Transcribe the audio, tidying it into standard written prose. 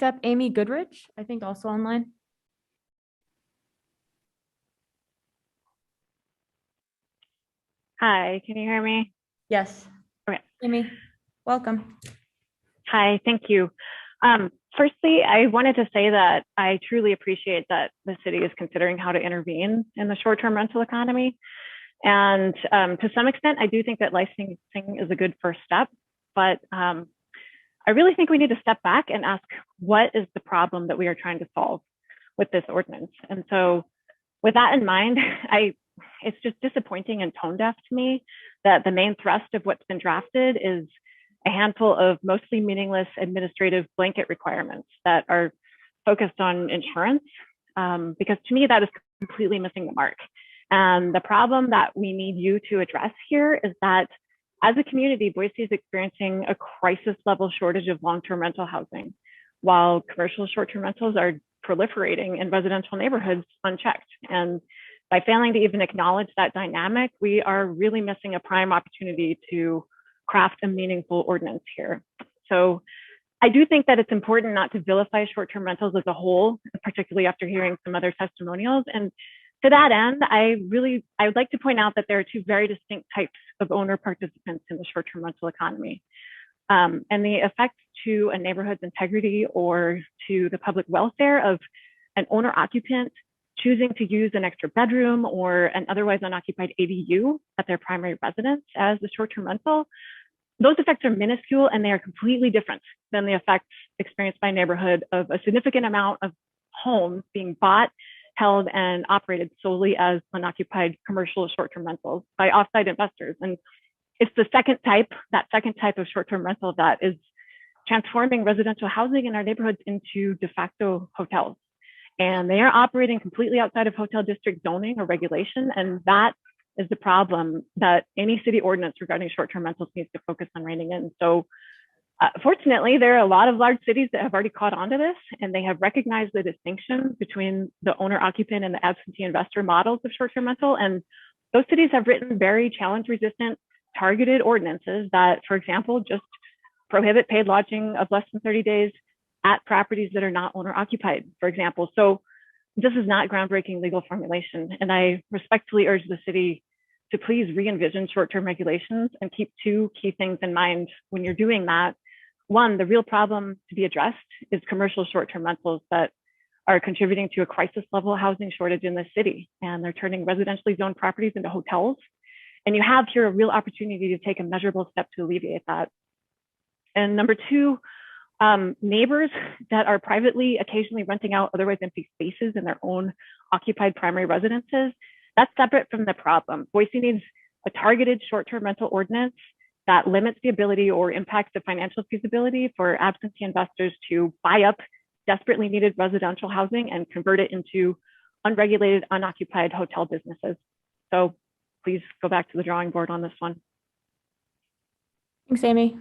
Up Amy Goodrich, I think also online. Hi, can you hear me? Yes. Okay. Amy, welcome. Hi, thank you. Firstly, I wanted to say that I truly appreciate that the city is considering how to intervene in the short-term rental economy. And to some extent, I do think that licensing is a good first step, but I really think we need to step back and ask, what is the problem that we are trying to solve with this ordinance? And so with that in mind, it's just disappointing and tone deaf to me that the main thrust of what's been drafted is a handful of mostly meaningless administrative blanket requirements that are focused on insurance, because to me, that is completely missing the mark. And the problem that we need you to address here is that as a community, Boise is experiencing a crisis level shortage of long-term rental housing, while commercial short-term rentals are proliferating in residential neighborhoods unchecked. And by failing to even acknowledge that dynamic, we are really missing a prime opportunity to craft a meaningful ordinance here. So I do think that it's important not to vilify short-term rentals as a whole, particularly after hearing some other testimonials. And to that end, I would like to point out that there are two very distinct types of owner participants in the short-term rental economy. And the effects to a neighborhood's integrity or to the public welfare of an owner occupant choosing to use an extra bedroom or an otherwise unoccupied ADU at their primary residence as a short-term rental, those effects are minuscule and they are completely different than the effects experienced by a neighborhood of a significant amount of homes being bought, held, and operated solely as unoccupied commercial short-term rentals by offsite investors. And it's that second type of short-term rental that is transforming residential housing in our neighborhoods into de facto hotels. And they are operating completely outside of hotel district zoning or regulation. And that is the problem that any city ordinance regarding short-term rentals needs to focus on reining in. So fortunately, there are a lot of large cities that have already caught on to this, and they have recognized the distinction between the owner-occupant and the absentee investor models of short-term rental. And those cities have written very challenge-resistant, targeted ordinances that, for example, just prohibit paid lodging of less than 30 days at properties that are not owner-occupied, for example. So this is not groundbreaking legal formulation. And I respectfully urge the city to please re-envision short-term regulations and keep two key things in mind when you're doing that. One, the real problem to be addressed is commercial short-term rentals that are contributing to a crisis level housing shortage in the city. And they're turning residentially zoned properties into hotels. And you have here a real opportunity to take a measurable step to alleviate that. And number two, neighbors that are privately occasionally renting out otherwise empty spaces in their own occupied primary residences, that's separate from the problem. Boise needs a targeted short-term rental ordinance that limits the ability or impacts the financial feasibility for absentee investors to buy up desperately needed residential housing and convert it into unregulated, unoccupied hotel businesses. So please go back to the drawing board on this one. Thanks, Amy.